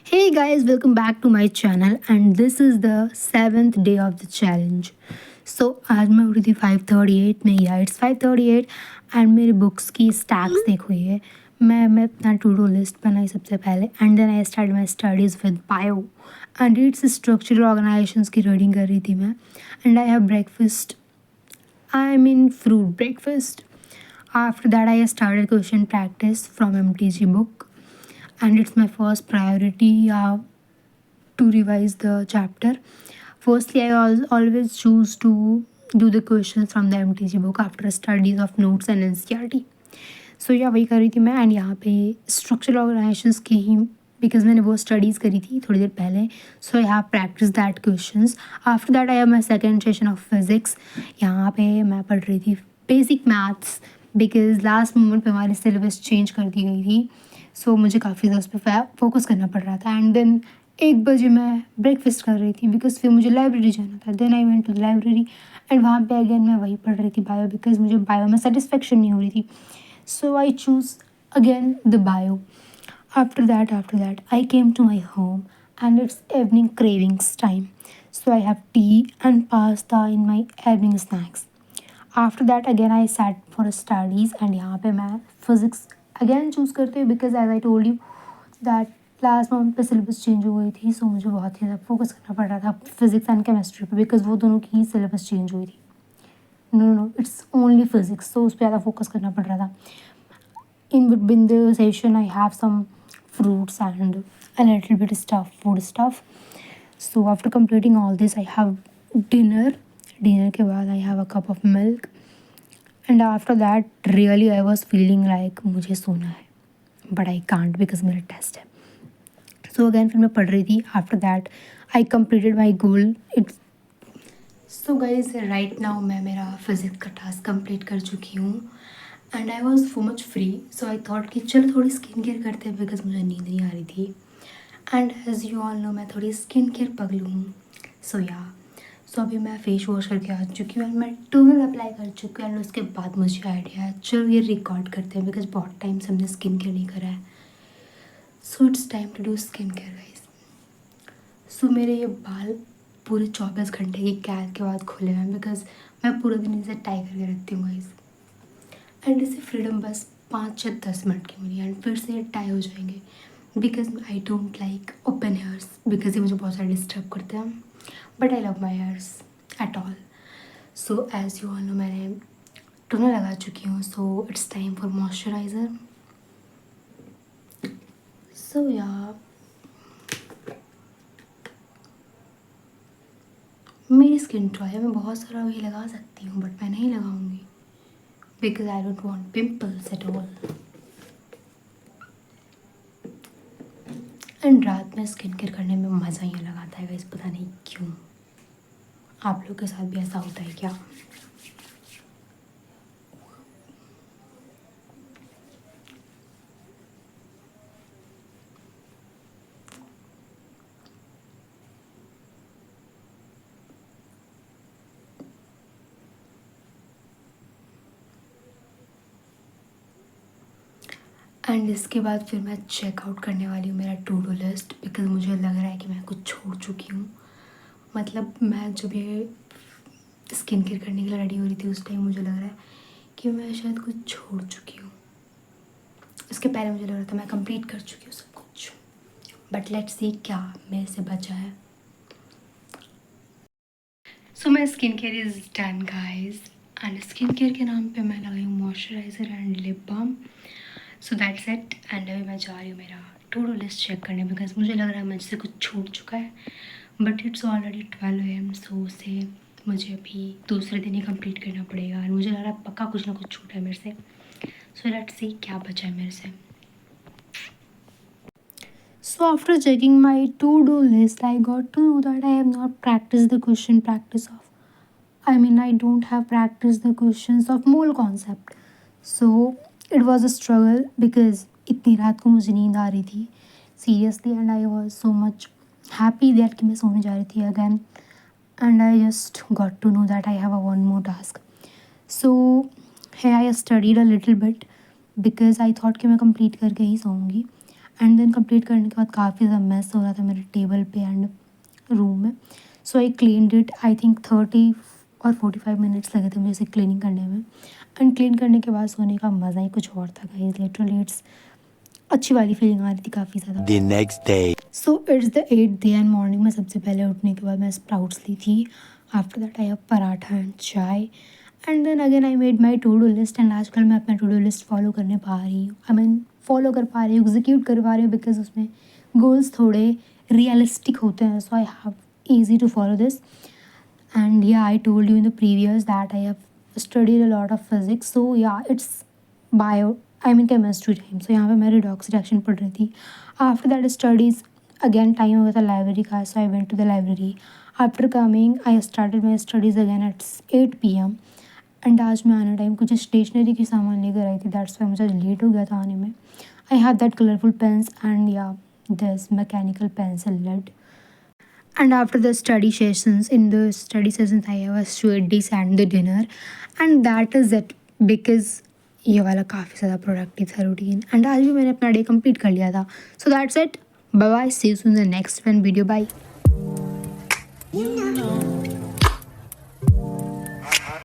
Hey guys, welcome back to my channel and this is the 7th day of the challenge. So आज मैं उठी थी 5:38 में या इट्स 5:38 एंड मेरी बुक्स की स्टैक्स देखो ये मैं अपना टू डू लिस्ट बनाई सबसे पहले and then I start my studies with bio and its structural organisations की रीडिंग कर रही थी मैं and I have breakfast I mean fruit breakfast. After that, I started question practice from MTG book, and it's my first priority to revise the chapter. Firstly, I always choose to do the questions from the MTG book after studies of notes and NCERT. सो या वही कर रही थी मैं and यहाँ पे structural organisations की ही because मैंने वो स्टडीज़ करी थी थोड़ी देर पहले. So I have practice that questions. After that I have my second session of physics. यहाँ पे मैं पढ़ रही थी basic maths because last moment पे हमारी सिलेबस चेंज कर दी गई थी. सो मुझे काफ़ी ज़्यादा उस पर फोकस करना पड़ रहा था. एंड देन 1 बजे मैं ब्रेकफास्ट कर रही थी बिकॉज फिर मुझे लाइब्रेरी जाना था. Then I went to library and वहाँ पे अगेन मैं वही पढ़ रही थी बायो बिकॉज मुझे बायो में सेटिस्फेक्शन नहीं हो रही थी. So I choose again the bio. After that, I came to my home and it's evening cravings time. So I have tea and pasta in my evening snacks. After that, again I sat for studies and यहाँ पे मैं physics again choose करती हूँ because as I told you that last month पे syllabus change हो गई थी. सो मुझे बहुत ही ज़्यादा फोकस करना पड़ रहा था फिज़िक्स एंड केमिस्ट्री पे बिकॉज वो दोनों की ही सिलेबस चेंज हुई थी. No it's only physics. तो उस पर ज़्यादा फोकस करना पड़ रहा था. In between the session I have some fruits and a little bit food stuff. So after completing all this I have dinner के बाद I have a cup of milk and after that really I was feeling like मुझे सोना है but I can't because मेरा test है. So again फिर मैं पढ़ रही थी. After that I completed my goal. It's so guys right now मैं मेरा फिज़िक्स का टास्क कंप्लीट कर चुकी हूँ and I was so much free. So I thought कि चलो थोड़ी स्किन केयर करते हैं बिकॉज मुझे नींद नहीं आ रही थी. And as you all know मैं थोड़ी स्किन केयर पगलू हूँ. सो अभी मैं फेस वॉश करके आ चुकी हूँ एंड मैं टोनर अप्लाई कर चुकी हूँ एंड उसके बाद मुझे आइडिया है चलो ये रिकॉर्ड करते हैं बिकॉज बहुत टाइम से हमने स्किन केयर नहीं करा है. So it's time to do skin care guys. So मेरे ये बाल पूरे 24 घंटे की कैद के बाद खुले हैं बिकॉज मैं पूरे दिन इसे टाई करके रखती हूँ गाइस. एंड इसे फ्रीडम बस 5 या 10 मिनट की मिली एंड फिर से ये टाई हो जाएंगे because I don't like open hairs because ये मुझे बहुत ज़्यादा डिस्टर्ब करते हैं. But I love my hairs at all. So as you all know मैंने टोनर लगा चुकी हूँ. So it's time for moisturiser. So या मेरी स्किन ड्राई है. मैं बहुत सारा भी लगा सकती हूँ बट मैं नहीं लगाऊंगी because I don't want pimples at all. And रात में स्किन केयर करने में मज़ा ही अलग आता है वैसे पता नहीं क्यों. आप लोग के साथ भी ऐसा होता है क्या? एंड इसके बाद फिर मैं चेकआउट करने वाली हूँ मेरा टू डू लिस्ट बिकॉज मुझे लग रहा है कि मैं कुछ छोड़ चुकी हूँ. मतलब मैं जब ये स्किन केयर करने के लिए रेडी हो रही थी उस टाइम मुझे लग रहा है कि मैं शायद कुछ छोड़ चुकी हूँ. इसके पहले मुझे लग रहा था मैं कंप्लीट कर चुकी हूँ सब कुछ. बट लेट्स सी क्या मेरे से बचा है. So my skin care is done guys and skin care के नाम पे मैं लगाई हूँ moisturiser and lip balm. So that's it. And अभी मैं जा रही हूँ मेरा टू डू लिस्ट चेक करने बिकॉज मुझे लग रहा है मुझसे कुछ छूट चुका है but it's already 12 AM. So उसे मुझे अभी दूसरे दिन ही कंप्लीट करना पड़ेगा और मुझे लग रहा है पक्का कुछ ना कुछ छूटा है मेरे से. सो लेट्स सी क्या बचा है मेरे से. So after checking my to-do list, I got to know that I have not practiced the question practice of. I don't have practiced the questions of mole concept. So it was a struggle because इतनी रात को मुझे नींद आ रही थी seriously and I was so much happy that कि मैं सोने जा रही थी again. And I just got to know that I have a one more task. So है I studied a little bit because I thought कि मैं complete करके ही सोऊंगी. एंड देन कंप्लीट करने के बाद काफ़ी ज़्यादा मैस हो रहा था मेरे टेबल पे एंड रूम में. सो आई क्लीनड इट. आई थिंक 30 और 45 मिनट्स लगे थे मुझे इसे क्लीनिंग करने में. एंड क्लीन करने के बाद सोने का मज़ा ही कुछ और था गाइस. लिटरली इट्स अच्छी वाली फीलिंग आ रही थी काफ़ी ज़्यादा. The next day. So it's the 8th day and morning में सबसे पहले उठने के बाद मैं स्प्राउट्स ली थी. After that I have paratha and chai. And then again I made my to do list. And आजकल मैं अपना टू डू लिस्ट फॉलो करने पा रही हूँ. आई मीन फॉलो कर पा रही हूँ, एग्जीक्यूट कर पा रही हूँ, बिकॉज उसमें गोल्स थोड़े रियलिस्टिक होते हैं. So I have easy to follow this. And yeah, I told you in the previous that I have studied a lot of physics. So yeah, it's bio, I mean chemistry time. So यहाँ पे मैं redox reaction पढ़ रही थी. After that studies, again time हो गया था library का. So I went to the library. After coming, I started my studies again at 8 PM. And आज मैं आने टाइम कुछ स्टेशनरी की सामान लेकर आई थी. दैट्स वाई मुझे लेट हो गया था आने में. I have that colourful pens and या this mechanical pencil lead. And after the study sessions, in the study sessions, I have a sweet dish and the dinner, and that is it. Because ये वाला काफ़ी ज़्यादा productive था routine. And आज भी मैंने अपना डे कंप्लीट कर लिया था. So that's it. Bye bye. See you in the next one video. Bye.